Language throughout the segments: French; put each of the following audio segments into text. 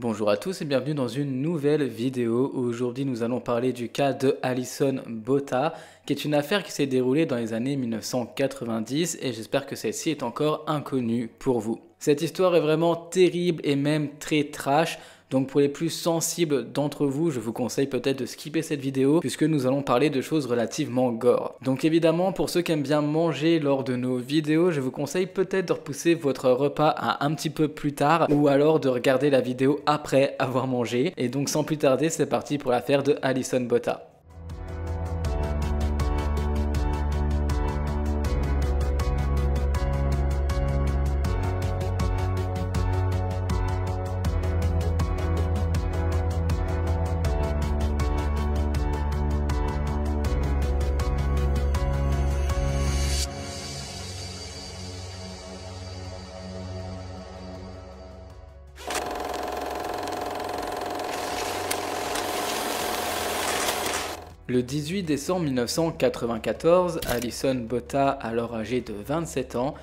Bonjour à tous et bienvenue dans une nouvelle vidéo. Aujourd'hui nous allons parler du cas de Alison Botta, qui est une affaire qui s'est déroulée dans les années 1990 et j'espère que celle-ci est encore inconnue pour vous. Cette histoire est vraiment terrible et même très trash. Donc pour les plus sensibles d'entre vous, je vous conseille peut-être de skipper cette vidéo puisque nous allons parler de choses relativement gore. Donc évidemment, pour ceux qui aiment bien manger lors de nos vidéos, je vous conseille peut-être de repousser votre repas à un petit peu plus tard ou alors de regarder la vidéo après avoir mangé. Et donc sans plus tarder, c'est parti pour l'affaire de Alison Botta. Le 18 décembre 1994, Alison Botta, alors âgée de 27 ans,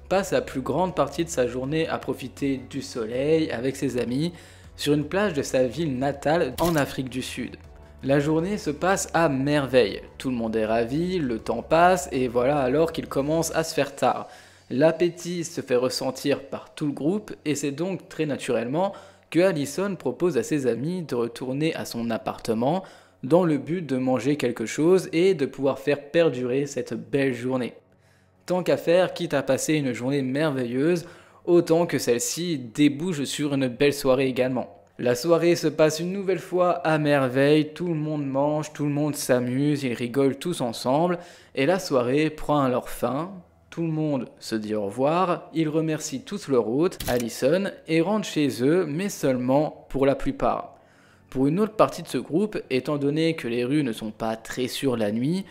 passe la plus grande partie de sa journée à profiter du soleil avec ses amis sur une plage de sa ville natale en Afrique du Sud. La journée se passe à merveille, tout le monde est ravi, le temps passe et voilà alors qu'il commence à se faire tard. L'appétit se fait ressentir par tout le groupe et c'est donc très naturellement que Alison propose à ses amis de retourner à son appartement dans le but de manger quelque chose et de pouvoir faire perdurer cette belle journée. Tant qu'à faire, quitte à passer une journée merveilleuse, autant que celle-ci débouche sur une belle soirée également. La soirée se passe une nouvelle fois à merveille, tout le monde mange, tout le monde s'amuse, ils rigolent tous ensemble, et la soirée prend alors fin. Tout le monde se dit au revoir, ils remercient tous leur hôte, Alison, et rentrent chez eux, mais seulement pour la plupart. Pour une autre partie de ce groupe, étant donné que les rues ne sont pas très sûres la nuit,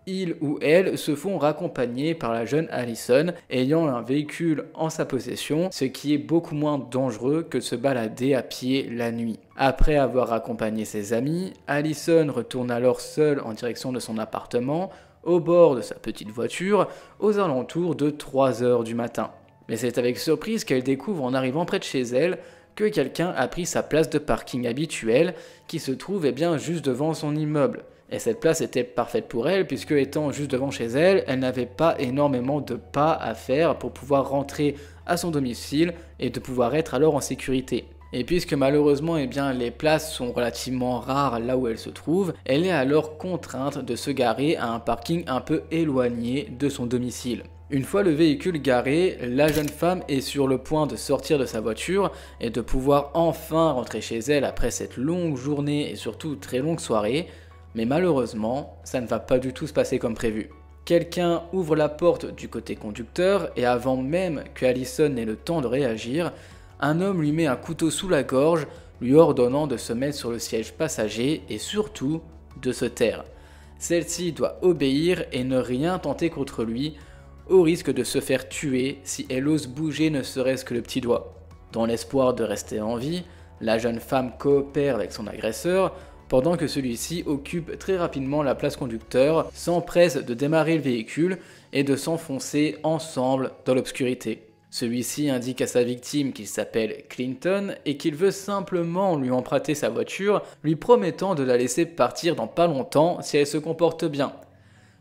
ils ou elles se font raccompagner par la jeune Alison ayant un véhicule en sa possession, ce qui est beaucoup moins dangereux que de se balader à pied la nuit. Après avoir raccompagné ses amis, Alison retourne alors seule en direction de son appartement, au bord de sa petite voiture, aux alentours de 3 heures du matin. Mais c'est avec surprise qu'elle découvre en arrivant près de chez elle que quelqu'un a pris sa place de parking habituelle qui se trouve bien juste devant son immeuble. Et cette place était parfaite pour elle puisque étant juste devant chez elle, elle n'avait pas énormément de pas à faire pour pouvoir rentrer à son domicile et de pouvoir être alors en sécurité. Et puisque malheureusement les places sont relativement rares là où elle se trouve, elle est alors contrainte de se garer à un parking un peu éloigné de son domicile. Une fois le véhicule garé, la jeune femme est sur le point de sortir de sa voiture et de pouvoir enfin rentrer chez elle après cette longue journée et surtout très longue soirée, mais malheureusement, ça ne va pas du tout se passer comme prévu. Quelqu'un ouvre la porte du côté conducteur et avant même que Alison n'ait le temps de réagir, un homme lui met un couteau sous la gorge, lui ordonnant de se mettre sur le siège passager et surtout de se taire. Celle-ci doit obéir et ne rien tenter contre lui, au risque de se faire tuer si elle ose bouger ne serait-ce que le petit doigt. Dans l'espoir de rester en vie, la jeune femme coopère avec son agresseur, pendant que celui-ci occupe très rapidement la place conducteur, s'empresse de démarrer le véhicule et de s'enfoncer ensemble dans l'obscurité. Celui-ci indique à sa victime qu'il s'appelle Clinton et qu'il veut simplement lui emprunter sa voiture, lui promettant de la laisser partir dans pas longtemps si elle se comporte bien.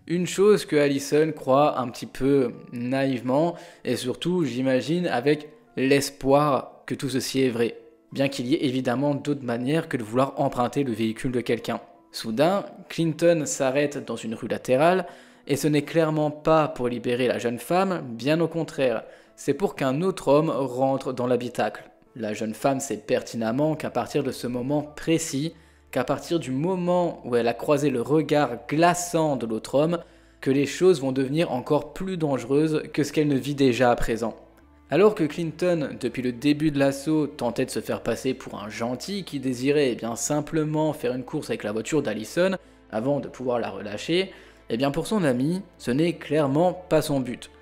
Une chose que Alison croit un petit peu naïvement et surtout, j'imagine, avec l'espoir que tout ceci est vrai. Bien qu'il y ait évidemment d'autres manières que de vouloir emprunter le véhicule de quelqu'un. Soudain, Clinton s'arrête dans une rue latérale et ce n'est clairement pas pour libérer la jeune femme, bien au contraire, c'est pour qu'un autre homme rentre dans l'habitacle. La jeune femme sait pertinemment qu'à partir de ce moment précis, qu'à partir du moment où elle a croisé le regard glaçant de l'autre homme, que les choses vont devenir encore plus dangereuses que ce qu'elle ne vit déjà à présent. Alors que Clinton, depuis le début de l'assaut, tentait de se faire passer pour un gentil qui désirait simplement faire une course avec la voiture d'Alison avant de pouvoir la relâcher, pour son ami, ce n'est clairement pas son but.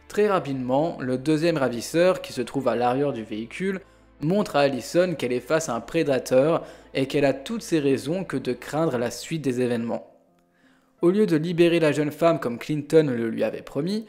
Très rapidement, le deuxième ravisseur, qui se trouve à l'arrière du véhicule, montre à Alison qu'elle est face à un prédateur et qu'elle a toutes ces raisons que de craindre la suite des événements. Au lieu de libérer la jeune femme comme Clinton le lui avait promis,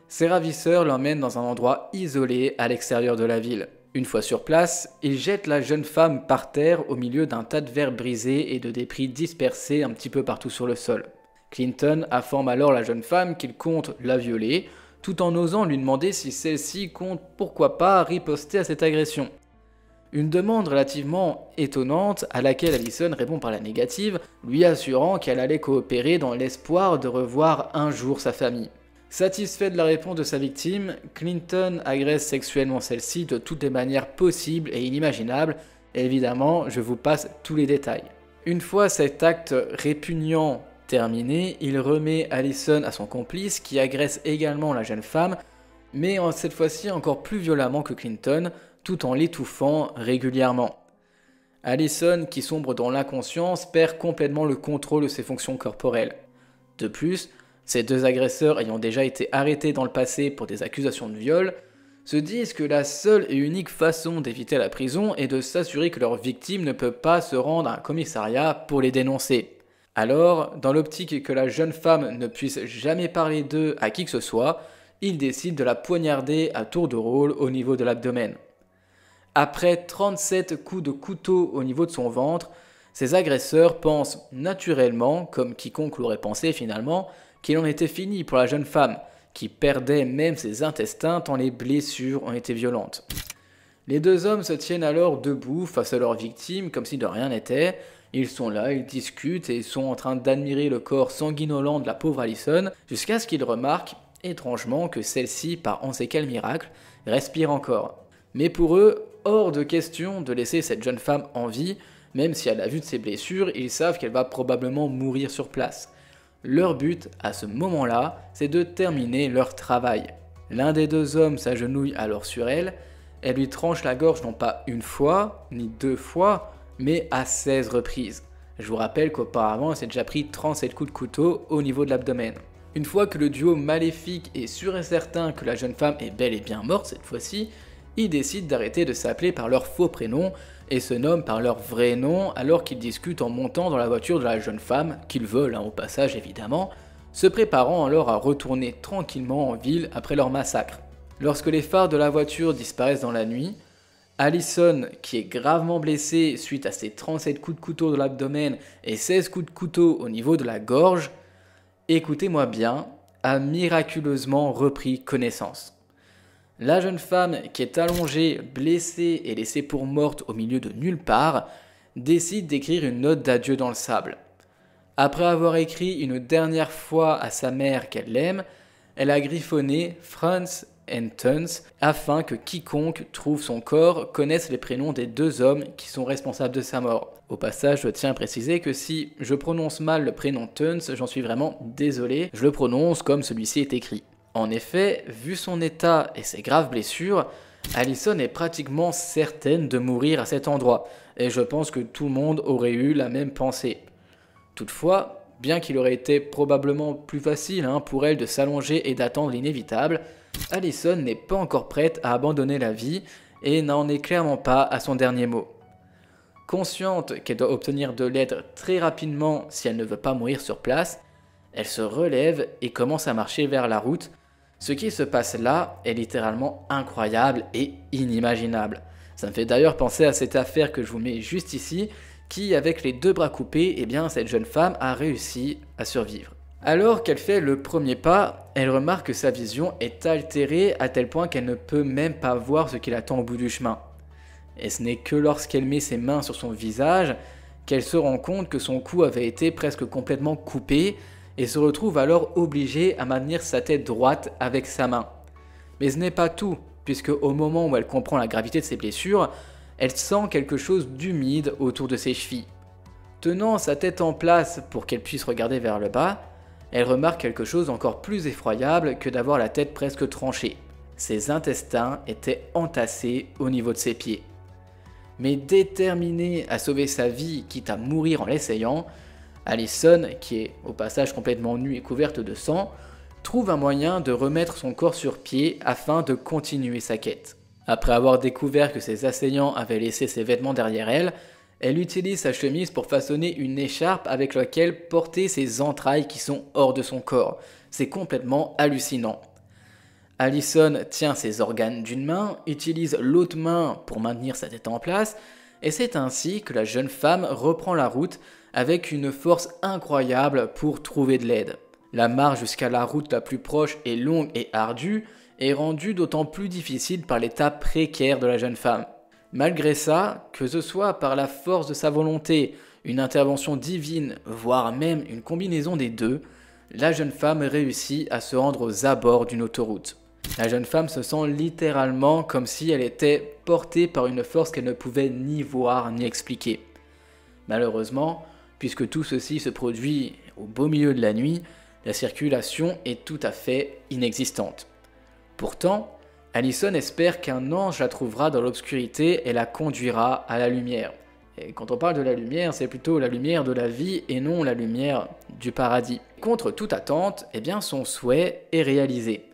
ses ravisseurs l'emmènent dans un endroit isolé à l'extérieur de la ville. Une fois sur place, il jette la jeune femme par terre au milieu d'un tas de verres brisés et de débris dispersés un petit peu partout sur le sol. Clinton informe alors la jeune femme qu'il compte la violer, tout en osant lui demander si celle-ci compte pourquoi pas riposter à cette agression. Une demande relativement étonnante à laquelle Allison répond par la négative, lui assurant qu'elle allait coopérer dans l'espoir de revoir un jour sa famille. Satisfait de la réponse de sa victime, Clinton agresse sexuellement celle-ci de toutes les manières possibles et inimaginables. Évidemment, je vous passe tous les détails. Une fois cet acte répugnant terminé, il remet Allison à son complice qui agresse également la jeune femme, mais cette fois-ci encore plus violemment que Clinton, tout en l'étouffant régulièrement. Allison, qui sombre dans l'inconscience, perd complètement le contrôle de ses fonctions corporelles. De plus, ces deux agresseurs ayant déjà été arrêtés dans le passé pour des accusations de viol, se disent que la seule et unique façon d'éviter la prison est de s'assurer que leur victime ne peut pas se rendre à un commissariat pour les dénoncer. Alors, dans l'optique que la jeune femme ne puisse jamais parler d'eux à qui que ce soit, ils décident de la poignarder à tour de rôle au niveau de l'abdomen. Après 37 coups de couteau au niveau de son ventre, ces agresseurs pensent naturellement, comme quiconque l'aurait pensé finalement, qu'il en était fini pour la jeune femme, qui perdait même ses intestins tant les blessures ont été violentes. Les deux hommes se tiennent alors debout face à leur victime comme si de rien n'était. Ils sont là, ils discutent et ils sont en train d'admirer le corps sanguinolent de la pauvre Allison, jusqu'à ce qu'ils remarquent, étrangement, que celle-ci, par on ne sait quel miracle, respire encore. Mais pour eux, hors de question de laisser cette jeune femme en vie, même si à la vue de ses blessures, ils savent qu'elle va probablement mourir sur place. Leur but, à ce moment-là, c'est de terminer leur travail. L'un des deux hommes s'agenouille alors sur elle, elle lui tranche la gorge non pas une fois, ni deux fois, mais à 16 reprises. Je vous rappelle qu'auparavant, elle s'est déjà pris 37 coups de couteau au niveau de l'abdomen. Une fois que le duo maléfique est sûr et certain que la jeune femme est bel et bien morte cette fois-ci, ils décident d'arrêter de s'appeler par leur faux prénom et se nomment par leur vrai nom alors qu'ils discutent en montant dans la voiture de la jeune femme, qu'ils veulent au passage évidemment, se préparant alors à retourner tranquillement en ville après leur massacre. Lorsque les phares de la voiture disparaissent dans la nuit, Allison, qui est gravement blessée suite à ses 37 coups de couteau de l'abdomen et 16 coups de couteau au niveau de la gorge, écoutez-moi bien, a miraculeusement repris connaissance. La jeune femme, qui est allongée, blessée et laissée pour morte au milieu de nulle part, décide d'écrire une note d'adieu dans le sable. Après avoir écrit une dernière fois à sa mère qu'elle l'aime, elle a griffonné Franz and Tons afin que quiconque trouve son corps connaisse les prénoms des deux hommes qui sont responsables de sa mort. Au passage, je tiens à préciser que si je prononce mal le prénom Tons, j'en suis vraiment désolé, je le prononce comme celui-ci est écrit. En effet, vu son état et ses graves blessures, Allison est pratiquement certaine de mourir à cet endroit, et je pense que tout le monde aurait eu la même pensée. Toutefois, bien qu'il aurait été probablement plus facile pour elle de s'allonger et d'attendre l'inévitable, Allison n'est pas encore prête à abandonner la vie et n'en est clairement pas à son dernier mot. Consciente qu'elle doit obtenir de l'aide très rapidement si elle ne veut pas mourir sur place, elle se relève et commence à marcher vers la route. Ce qui se passe là est littéralement incroyable et inimaginable. Ça me fait d'ailleurs penser à cette affaire que je vous mets juste ici, qui avec les deux bras coupés, cette jeune femme a réussi à survivre. Alors qu'elle fait le premier pas, elle remarque que sa vision est altérée à tel point qu'elle ne peut même pas voir ce qui l'attend au bout du chemin. Et ce n'est que lorsqu'elle met ses mains sur son visage qu'elle se rend compte que son cou avait été presque complètement coupé et se retrouve alors obligée à maintenir sa tête droite avec sa main. Mais ce n'est pas tout, puisque au moment où elle comprend la gravité de ses blessures, elle sent quelque chose d'humide autour de ses chevilles. Tenant sa tête en place pour qu'elle puisse regarder vers le bas, elle remarque quelque chose encore plus effroyable que d'avoir la tête presque tranchée. Ses intestins étaient entassés au niveau de ses pieds. Mais déterminée à sauver sa vie, quitte à mourir en l'essayant, Allison, qui est au passage complètement nue et couverte de sang, trouve un moyen de remettre son corps sur pied afin de continuer sa quête. Après avoir découvert que ses assaillants avaient laissé ses vêtements derrière elle, elle utilise sa chemise pour façonner une écharpe avec laquelle porter ses entrailles qui sont hors de son corps. C'est complètement hallucinant. Allison tient ses organes d'une main, utilise l'autre main pour maintenir sa tête en place, et c'est ainsi que la jeune femme reprend la route avec une force incroyable pour trouver de l'aide. La marche jusqu'à la route la plus proche est longue et ardue, et rendue d'autant plus difficile par l'état précaire de la jeune femme. Malgré ça, que ce soit par la force de sa volonté, une intervention divine, voire même une combinaison des deux, la jeune femme réussit à se rendre aux abords d'une autoroute. La jeune femme se sent littéralement comme si elle était portée par une force qu'elle ne pouvait ni voir ni expliquer. Malheureusement, puisque tout ceci se produit au beau milieu de la nuit, la circulation est tout à fait inexistante. Pourtant, Allison espère qu'un ange la trouvera dans l'obscurité et la conduira à la lumière. Et quand on parle de la lumière, c'est plutôt la lumière de la vie et non la lumière du paradis. Contre toute attente, son souhait est réalisé.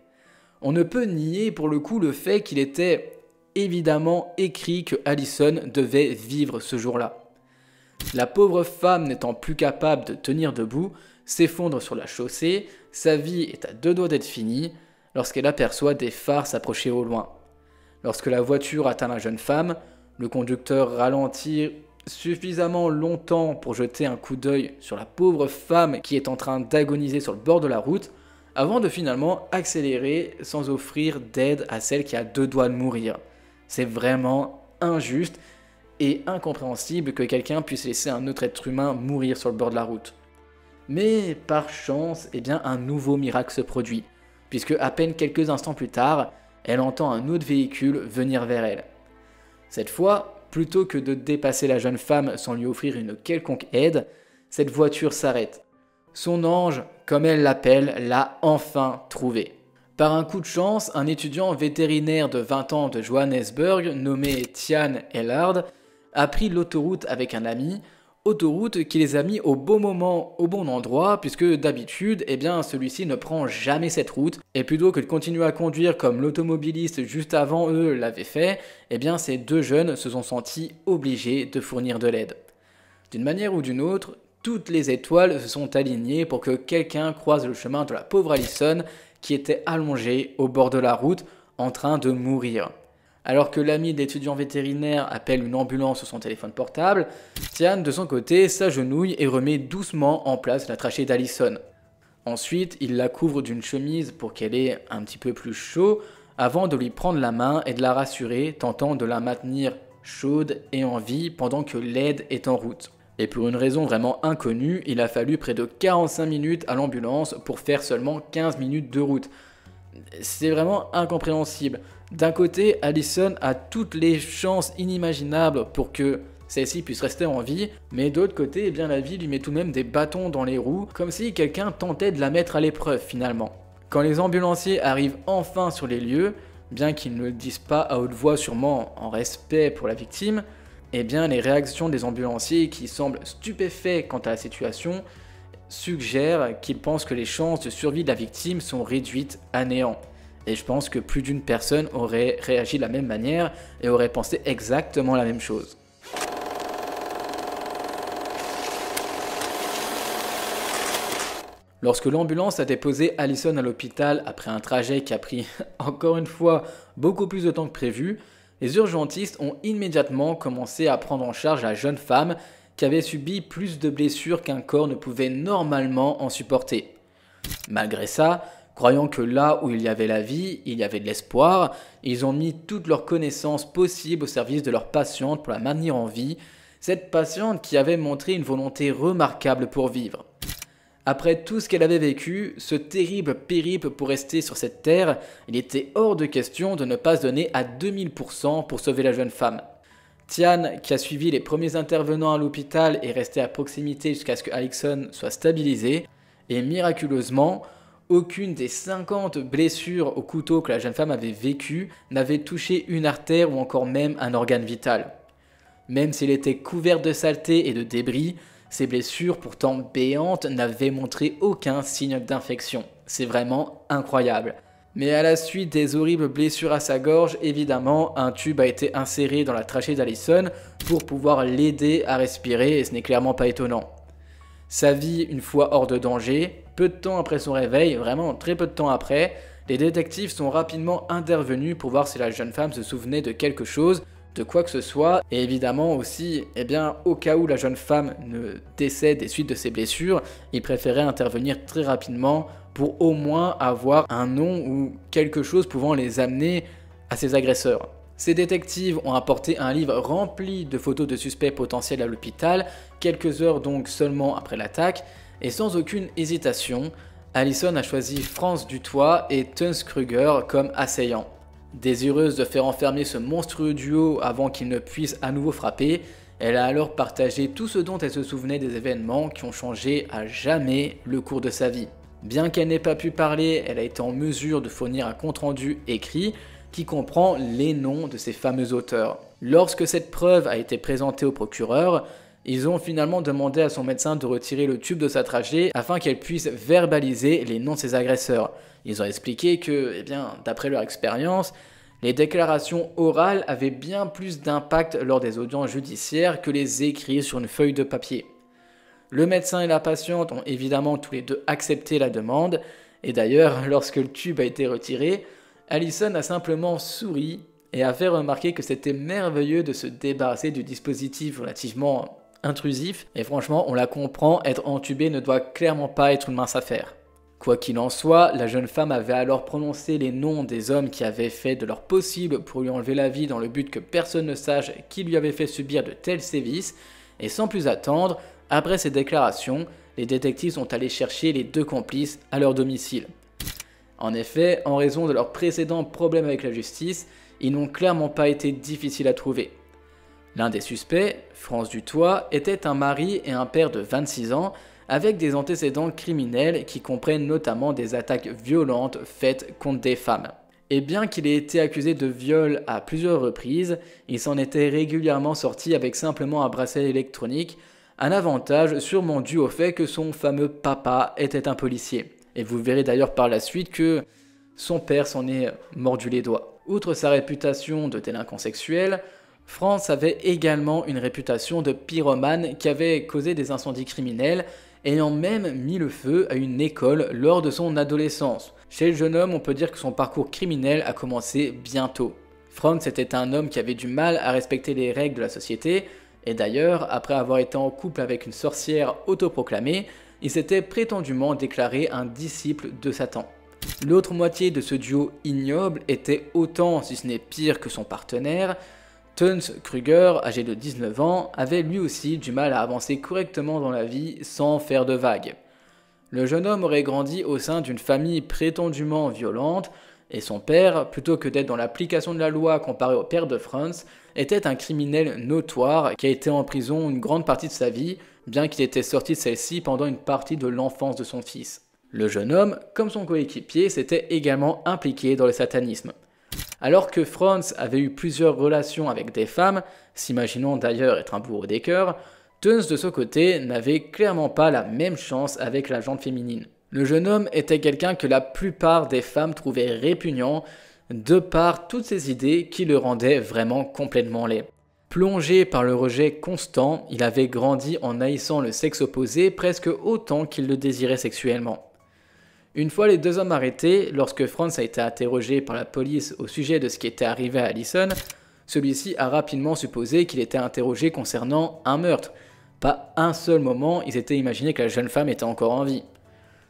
On ne peut nier pour le coup le fait qu'il était évidemment écrit que Allison devait vivre ce jour-là. La pauvre femme n'étant plus capable de tenir debout, s'effondre sur la chaussée, sa vie est à deux doigts d'être finie, lorsqu'elle aperçoit des phares s'approcher au loin. Lorsque la voiture atteint la jeune femme, le conducteur ralentit suffisamment longtemps pour jeter un coup d'œil sur la pauvre femme qui est en train d'agoniser sur le bord de la route, avant de finalement accélérer sans offrir d'aide à celle qui a deux doigts de mourir. C'est vraiment injuste et incompréhensible que quelqu'un puisse laisser un autre être humain mourir sur le bord de la route. Mais par chance, un nouveau miracle se produit, puisque à peine quelques instants plus tard, elle entend un autre véhicule venir vers elle. Cette fois, plutôt que de dépasser la jeune femme sans lui offrir une quelconque aide, cette voiture s'arrête. Son ange, comme elle l'appelle, l'a enfin trouvé. Par un coup de chance, un étudiant vétérinaire de 20 ans de Johannesburg, nommé Tian Ellard, a pris l'autoroute avec un ami, autoroute qui les a mis au bon moment, au bon endroit, puisque d'habitude, celui-ci ne prend jamais cette route, et plutôt que de continuer à conduire comme l'automobiliste juste avant eux l'avait fait, ces deux jeunes se sont sentis obligés de fournir de l'aide. D'une manière ou d'une autre, toutes les étoiles se sont alignées pour que quelqu'un croise le chemin de la pauvre Allison qui était allongée au bord de la route en train de mourir. Alors que l'ami de l'étudiant vétérinaire appelle une ambulance sur son téléphone portable, Tian de son côté s'agenouille et remet doucement en place la trachée d'Allison. Ensuite, il la couvre d'une chemise pour qu'elle ait un petit peu plus chaud avant de lui prendre la main et de la rassurer, tentant de la maintenir chaude et en vie pendant que l'aide est en route. Et pour une raison vraiment inconnue, il a fallu près de 45 minutes à l'ambulance pour faire seulement 15 minutes de route. C'est vraiment incompréhensible. D'un côté, Allison a toutes les chances inimaginables pour que celle-ci puisse rester en vie, mais d'autre côté, la vie lui met tout de même des bâtons dans les roues, comme si quelqu'un tentait de la mettre à l'épreuve finalement. Quand les ambulanciers arrivent enfin sur les lieux, bien qu'ils ne le disent pas à haute voix sûrement en respect pour la victime, les réactions des ambulanciers qui semblent stupéfaits quant à la situation suggèrent qu'ils pensent que les chances de survie de la victime sont réduites à néant. Et je pense que plus d'une personne aurait réagi de la même manière et aurait pensé exactement la même chose. Lorsque l'ambulance a déposé Allison à l'hôpital après un trajet qui a pris, encore une fois, beaucoup plus de temps que prévu, les urgentistes ont immédiatement commencé à prendre en charge la jeune femme qui avait subi plus de blessures qu'un corps ne pouvait normalement en supporter. Malgré ça, croyant que là où il y avait la vie, il y avait de l'espoir, ils ont mis toutes leurs connaissances possibles au service de leur patiente pour la maintenir en vie, cette patiente qui avait montré une volonté remarquable pour vivre. Après tout ce qu'elle avait vécu, ce terrible périple pour rester sur cette terre, il était hors de question de ne pas se donner à 2000% pour sauver la jeune femme. Tian, qui a suivi les premiers intervenants à l'hôpital, est resté à proximité jusqu'à ce que Allison soit stabilisée, et miraculeusement, aucune des 50 blessures au couteau que la jeune femme avait vécues n'avait touché une artère ou encore même un organe vital. Même s'il était couvert de saleté et de débris, ces blessures pourtant béantes n'avaient montré aucun signe d'infection. C'est vraiment incroyable. Mais à la suite des horribles blessures à sa gorge, évidemment, un tube a été inséré dans la trachée d'Allison pour pouvoir l'aider à respirer et ce n'est clairement pas étonnant. Sa vie, une fois hors de danger, peu de temps après son réveil, vraiment très peu de temps après, Les détectives sont rapidement intervenus pour voir si la jeune femme se souvenait de quelque chose, de quoi que ce soit, et évidemment aussi, au cas où la jeune femme ne décède des suites de ses blessures, ils préféraient intervenir très rapidement pour au moins avoir un nom ou quelque chose pouvant les amener à ses agresseurs. Ces détectives ont apporté un livre rempli de photos de suspects potentiels à l'hôpital, quelques heures donc seulement après l'attaque, et sans aucune hésitation, Allison a choisi Franz Dutoit et Tuns Kruger comme assaillants. Désireuse de faire enfermer ce monstrueux duo avant qu'il ne puisse à nouveau frapper, elle a alors partagé tout ce dont elle se souvenait des événements qui ont changé à jamais le cours de sa vie. Bien qu'elle n'ait pas pu parler, elle a été en mesure de fournir un compte-rendu écrit qui comprend les noms de ces fameux auteurs. Lorsque cette preuve a été présentée au procureur, ils ont finalement demandé à son médecin de retirer le tube de sa trachée afin qu'elle puisse verbaliser les noms de ses agresseurs. Ils ont expliqué que, d'après leur expérience, les déclarations orales avaient bien plus d'impact lors des audiences judiciaires que les écrits sur une feuille de papier. Le médecin et la patiente ont évidemment tous les deux accepté la demande, et d'ailleurs, lorsque le tube a été retiré, Allison a simplement souri et a fait remarquer que c'était merveilleux de se débarrasser du dispositif relativement intrusif, et franchement, on la comprend, être entubée ne doit clairement pas être une mince affaire. Quoi qu'il en soit, la jeune femme avait alors prononcé les noms des hommes qui avaient fait de leur possible pour lui enlever la vie dans le but que personne ne sache qui lui avait fait subir de tels sévices, et sans plus attendre, après ces déclarations, les détectives sont allés chercher les deux complices à leur domicile. En effet, en raison de leurs précédents problèmes avec la justice, ils n'ont clairement pas été difficiles à trouver. L'un des suspects, Franz Dutoit, était un mari et un père de 26 ans, avec des antécédents criminels qui comprennent notamment des attaques violentes faites contre des femmes. Et bien qu'il ait été accusé de viol à plusieurs reprises, il s'en était régulièrement sorti avec simplement un bracelet électronique, un avantage sûrement dû au fait que son fameux papa était un policier. Et vous verrez d'ailleurs par la suite que son père s'en est mordu les doigts. Outre sa réputation de délinquant sexuel, Franz avait également une réputation de pyromane qui avait causé des incendies criminels, ayant même mis le feu à une école lors de son adolescence. Chez le jeune homme, on peut dire que son parcours criminel a commencé bientôt. Franz était un homme qui avait du mal à respecter les règles de la société, et d'ailleurs, après avoir été en couple avec une sorcière autoproclamée, il s'était prétendument déclaré un disciple de Satan. L'autre moitié de ce duo ignoble était autant, si ce n'est pire que son partenaire. Tuns Kruger, âgé de 19 ans, avait lui aussi du mal à avancer correctement dans la vie sans faire de vagues. Le jeune homme aurait grandi au sein d'une famille prétendument violente, et son père, plutôt que d'être dans l'application de la loi comparé au père de Franz, était un criminel notoire qui a été en prison une grande partie de sa vie, bien qu'il était sorti de celle-ci pendant une partie de l'enfance de son fils. Le jeune homme, comme son coéquipier, s'était également impliqué dans le satanisme. Alors que Franz avait eu plusieurs relations avec des femmes, s'imaginant d'ailleurs être un bourreau des cœurs, Tuns de son côté n'avait clairement pas la même chance avec la gente féminine. Le jeune homme était quelqu'un que la plupart des femmes trouvaient répugnant, de par toutes ces idées qui le rendaient vraiment complètement laid. Plongé par le rejet constant, il avait grandi en haïssant le sexe opposé presque autant qu'il le désirait sexuellement. Une fois les deux hommes arrêtés, lorsque Franz a été interrogé par la police au sujet de ce qui était arrivé à Allison, celui-ci a rapidement supposé qu'il était interrogé concernant un meurtre. Pas un seul moment il s'était imaginé que la jeune femme était encore en vie.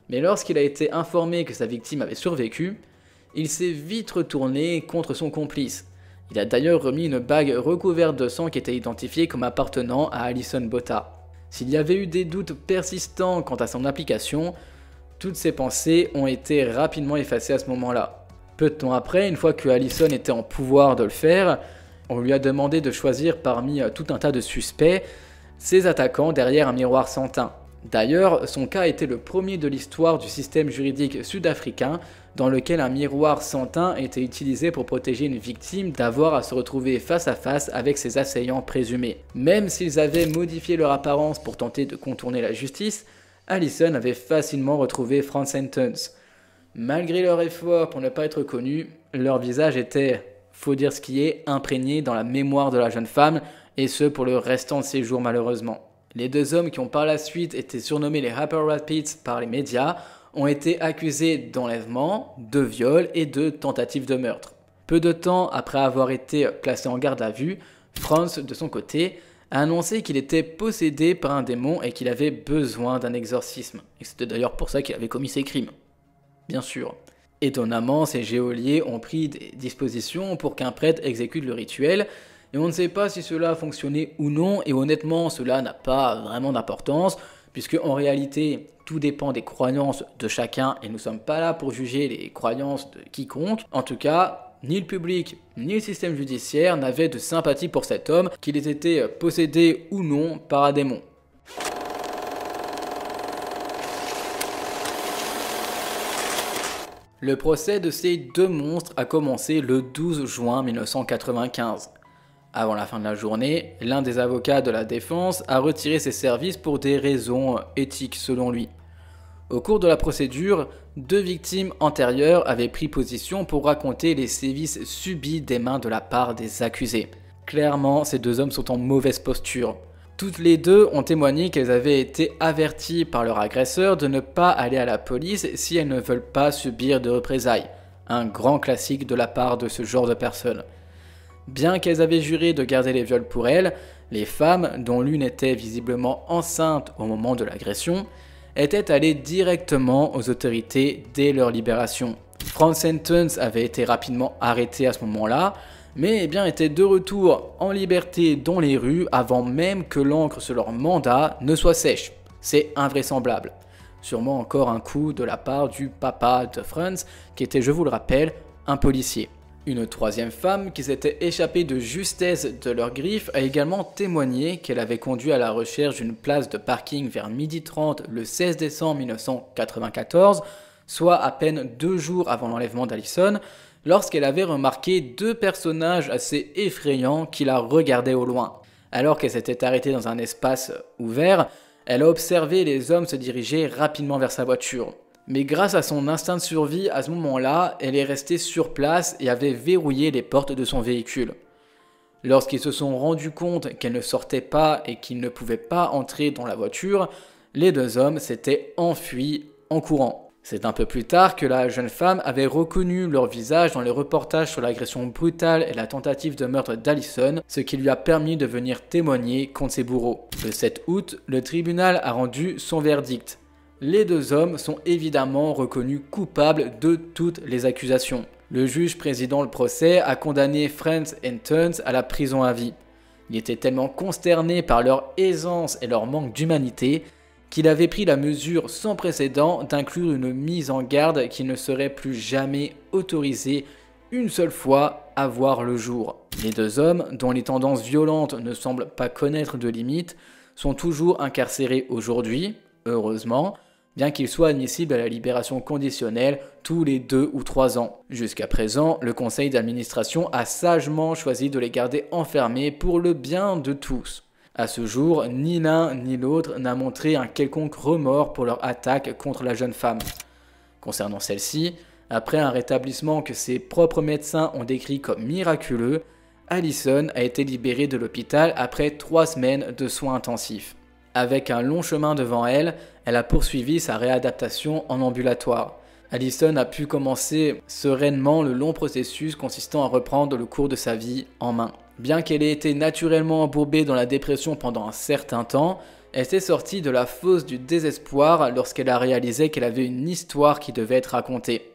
Mais lorsqu'il a été informé que sa victime avait survécu, il s'est vite retourné contre son complice. Il a d'ailleurs remis une bague recouverte de sang qui était identifiée comme appartenant à Allison Botta. S'il y avait eu des doutes persistants quant à son implication, toutes ces pensées ont été rapidement effacées à ce moment-là. Peu de temps après, une fois que Allison était en pouvoir de le faire, on lui a demandé de choisir parmi tout un tas de suspects ses attaquants derrière un miroir sans teint. D'ailleurs, son cas était le premier de l'histoire du système juridique sud-africain dans lequel un miroir sans teint était utilisé pour protéger une victime d'avoir à se retrouver face à face avec ses assaillants présumés. Même s'ils avaient modifié leur apparence pour tenter de contourner la justice, Allison avait facilement retrouvé Franz et Tuns. Malgré leur effort pour ne pas être connus, leur visage était, faut dire ce qui est, imprégné dans la mémoire de la jeune femme, et ce pour le restant de ses jours malheureusement. Les deux hommes qui ont par la suite été surnommés les Upper Rapids par les médias ont été accusés d'enlèvement, de viol et de tentative de meurtre. Peu de temps après avoir été placé en garde à vue, Franz, de son côté, a annoncé qu'il était possédé par un démon et qu'il avait besoin d'un exorcisme. Et c'était d'ailleurs pour ça qu'il avait commis ces crimes. Bien sûr. Étonnamment, ces geôliers ont pris des dispositions pour qu'un prêtre exécute le rituel, et on ne sait pas si cela a fonctionné ou non, et honnêtement, cela n'a pas vraiment d'importance, puisque en réalité, tout dépend des croyances de chacun, et nous ne sommes pas là pour juger les croyances de quiconque. En tout cas, ni le public, ni le système judiciaire n'avaient de sympathie pour cet homme, qu'il ait été possédé ou non par un démon. Le procès de ces deux monstres a commencé le 12 juin 1995. Avant la fin de la journée, l'un des avocats de la défense a retiré ses services pour des raisons éthiques selon lui. Au cours de la procédure, deux victimes antérieures avaient pris position pour raconter les sévices subis des mains de la part des accusés. Clairement, ces deux hommes sont en mauvaise posture. Toutes les deux ont témoigné qu'elles avaient été averties par leur agresseur de ne pas aller à la police si elles ne veulent pas subir de représailles. Un grand classique de la part de ce genre de personnes. Bien qu'elles avaient juré de garder les viols pour elles, les femmes, dont l'une était visiblement enceinte au moment de l'agression, étaient allées directement aux autorités dès leur libération. Franz Sentence avait été rapidement arrêté à ce moment-là, mais était de retour en liberté dans les rues avant même que l'encre sur leur mandat ne soit sèche. C'est invraisemblable. Sûrement encore un coup de la part du papa de Franz, qui était, je vous le rappelle, un policier. Une troisième femme qui s'était échappée de justesse de leurs griffes a également témoigné qu'elle avait conduit à la recherche d'une place de parking vers 12h30 le 16 décembre 1994, soit à peine 2 jours avant l'enlèvement d'Allison, lorsqu'elle avait remarqué deux personnages assez effrayants qui la regardaient au loin. Alors qu'elle s'était arrêtée dans un espace ouvert, elle a observé les hommes se diriger rapidement vers sa voiture. Mais grâce à son instinct de survie, à ce moment-là, elle est restée sur place et avait verrouillé les portes de son véhicule. Lorsqu'ils se sont rendus compte qu'elle ne sortait pas et qu'ils ne pouvaient pas entrer dans la voiture, les deux hommes s'étaient enfuis en courant. C'est un peu plus tard que la jeune femme avait reconnu leur visage dans les reportages sur l'agression brutale et la tentative de meurtre d'Allison, ce qui lui a permis de venir témoigner contre ses bourreaux. Le 7 août, le tribunal a rendu son verdict. Les deux hommes sont évidemment reconnus coupables de toutes les accusations. Le juge présidant le procès a condamné Franz Sentence à la prison à vie. Il était tellement consterné par leur aisance et leur manque d'humanité qu'il avait pris la mesure sans précédent d'inclure une mise en garde qui ne serait plus jamais autorisée une seule fois à voir le jour. Les deux hommes, dont les tendances violentes ne semblent pas connaître de limites, sont toujours incarcérés aujourd'hui, heureusement, bien qu'ils soient admissibles à la libération conditionnelle tous les 2 ou 3 ans. Jusqu'à présent, le conseil d'administration a sagement choisi de les garder enfermés pour le bien de tous. À ce jour, ni l'un ni l'autre n'a montré un quelconque remords pour leur attaque contre la jeune femme. Concernant celle-ci, après un rétablissement que ses propres médecins ont décrit comme miraculeux, Allison a été libérée de l'hôpital après 3 semaines de soins intensifs. Avec un long chemin devant elle, elle a poursuivi sa réadaptation en ambulatoire. Allison a pu commencer sereinement le long processus consistant à reprendre le cours de sa vie en main. Bien qu'elle ait été naturellement embourbée dans la dépression pendant un certain temps, elle s'est sortie de la fosse du désespoir lorsqu'elle a réalisé qu'elle avait une histoire qui devait être racontée.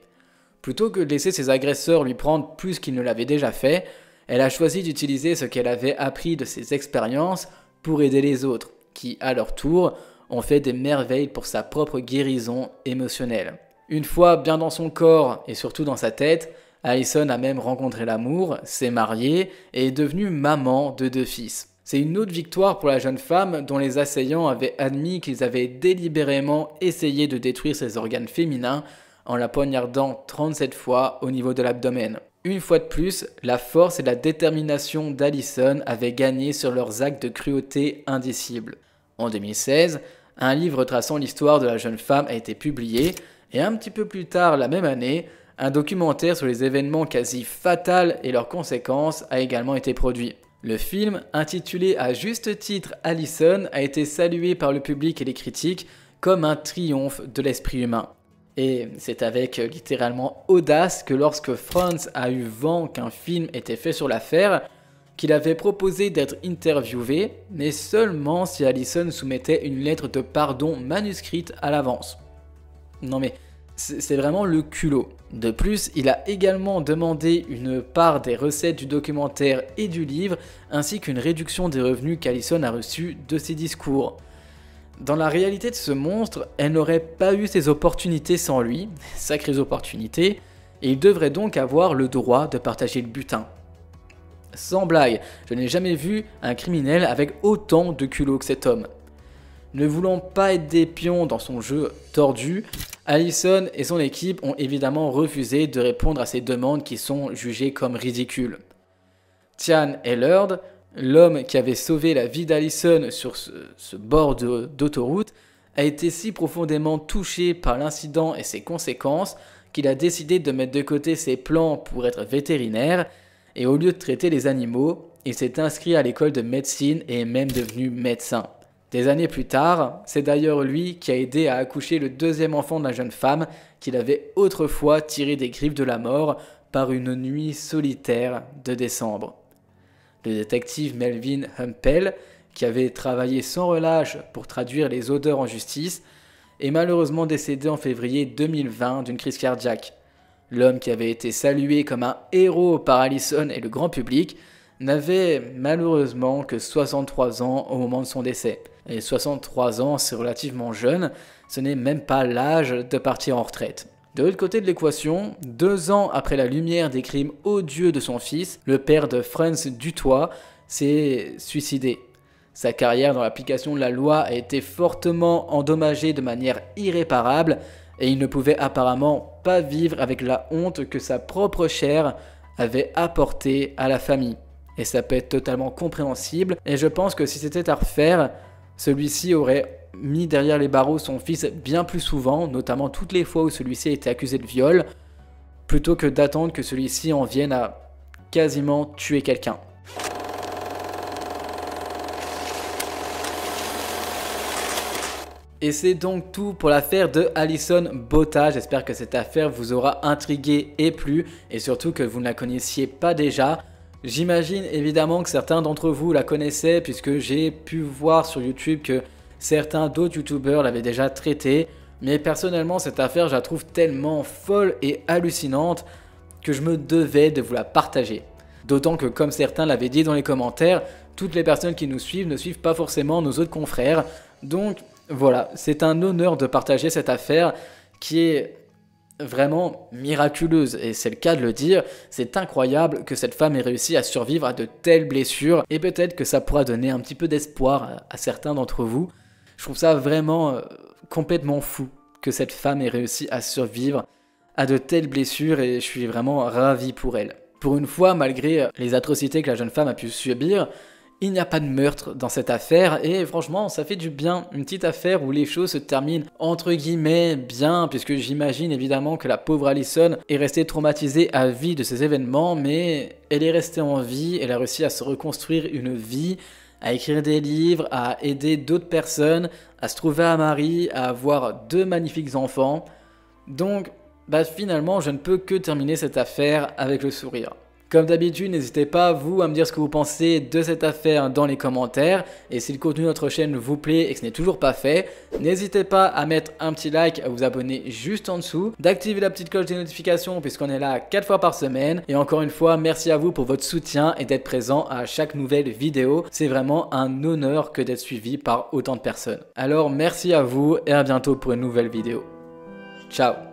Plutôt que de laisser ses agresseurs lui prendre plus qu'ils ne l'avaient déjà fait, elle a choisi d'utiliser ce qu'elle avait appris de ses expériences pour aider les autres, qui, à leur tour, ont fait des merveilles pour sa propre guérison émotionnelle. Une fois bien dans son corps et surtout dans sa tête, Allison a même rencontré l'amour, s'est mariée et est devenue maman de 2 fils. C'est une autre victoire pour la jeune femme dont les assaillants avaient admis qu'ils avaient délibérément essayé de détruire ses organes féminins en la poignardant 37 fois au niveau de l'abdomen. Une fois de plus, la force et la détermination d'Allison avaient gagné sur leurs actes de cruauté indicibles. En 2016, un livre traçant l'histoire de la jeune femme a été publié et un petit peu plus tard la même année, un documentaire sur les événements quasi fatals et leurs conséquences a également été produit. Le film, intitulé à juste titre Allison, a été salué par le public et les critiques comme un triomphe de l'esprit humain. Et c'est avec littéralement audace que lorsque Franz a eu vent qu'un film était fait sur l'affaire, qu'il avait proposé d'être interviewé, mais seulement si Allison soumettait une lettre de pardon manuscrite à l'avance. Non mais, c'est vraiment le culot. De plus, il a également demandé une part des recettes du documentaire et du livre, ainsi qu'une réduction des revenus qu'Allison a reçus de ses discours. Dans la réalité de ce monstre, elle n'aurait pas eu ces opportunités sans lui, sacrées opportunités, et il devrait donc avoir le droit de partager le butin. Sans blague, je n'ai jamais vu un criminel avec autant de culot que cet homme. Ne voulant pas être des pions dans son jeu tordu, Allison et son équipe ont évidemment refusé de répondre à ces demandes qui sont jugées comme ridicules. Tian Ellard, l'homme qui avait sauvé la vie d'Allison sur ce bord d'autoroute, a été si profondément touché par l'incident et ses conséquences qu'il a décidé de mettre de côté ses plans pour être vétérinaire et au lieu de traiter les animaux, il s'est inscrit à l'école de médecine et est même devenu médecin. Des années plus tard, c'est d'ailleurs lui qui a aidé à accoucher le deuxième enfant de la jeune femme qu'il avait autrefois tiré des griffes de la mort par une nuit solitaire de décembre. Le détective Melvin Humpel, qui avait travaillé sans relâche pour traduire les odeurs en justice, est malheureusement décédé en février 2020 d'une crise cardiaque. L'homme qui avait été salué comme un héros par Allison et le grand public n'avait malheureusement que 63 ans au moment de son décès. Et 63 ans, c'est relativement jeune, ce n'est même pas l'âge de partir en retraite. De l'autre côté de l'équation, 2 ans après la lumière des crimes odieux de son fils, le père de Franz Dutoit s'est suicidé. Sa carrière dans l'application de la loi a été fortement endommagée de manière irréparable et il ne pouvait apparemment pas vivre avec la honte que sa propre chair avait apportée à la famille. Et ça peut être totalement compréhensible et je pense que si c'était à refaire, celui-ci aurait mis derrière les barreaux son fils bien plus souvent, notamment toutes les fois où celui-ci a été accusé de viol, plutôt que d'attendre que celui-ci en vienne à quasiment tuer quelqu'un. Et c'est donc tout pour l'affaire de Allison Botta. J'espère que cette affaire vous aura intrigué et plu, et surtout que vous ne la connaissiez pas déjà. J'imagine évidemment que certains d'entre vous la connaissaient, puisque j'ai pu voir sur YouTube que certains d'autres youtubeurs l'avaient déjà traitée. Mais personnellement, cette affaire, je la trouve tellement folle et hallucinante que je me devais de vous la partager. D'autant que, comme certains l'avaient dit dans les commentaires, toutes les personnes qui nous suivent ne suivent pas forcément nos autres confrères. Donc voilà, c'est un honneur de partager cette affaire qui est vraiment miraculeuse, et c'est le cas de le dire. C'est incroyable que cette femme ait réussi à survivre à de telles blessures, et peut-être que ça pourra donner un petit peu d'espoir à certains d'entre vous. Je trouve ça vraiment complètement fou que cette femme ait réussi à survivre à de telles blessures, et je suis vraiment ravi pour elle. Pour une fois, malgré les atrocités que la jeune femme a pu subir, il n'y a pas de meurtre dans cette affaire et franchement ça fait du bien, une petite affaire où les choses se terminent entre guillemets bien, puisque j'imagine évidemment que la pauvre Allison est restée traumatisée à vie de ces événements, mais elle est restée en vie, elle a réussi à se reconstruire une vie, à écrire des livres, à aider d'autres personnes, à se trouver un mari, à avoir 2 magnifiques enfants. Donc finalement je ne peux que terminer cette affaire avec le sourire. Comme d'habitude, n'hésitez pas, vous, à me dire ce que vous pensez de cette affaire dans les commentaires. Et si le contenu de notre chaîne vous plaît et que ce n'est toujours pas fait, n'hésitez pas à mettre un petit like, à vous abonner juste en dessous, d'activer la petite cloche des notifications puisqu'on est là 4 fois par semaine. Et encore une fois, merci à vous pour votre soutien et d'être présent à chaque nouvelle vidéo. C'est vraiment un honneur que d'être suivi par autant de personnes. Alors merci à vous et à bientôt pour une nouvelle vidéo. Ciao!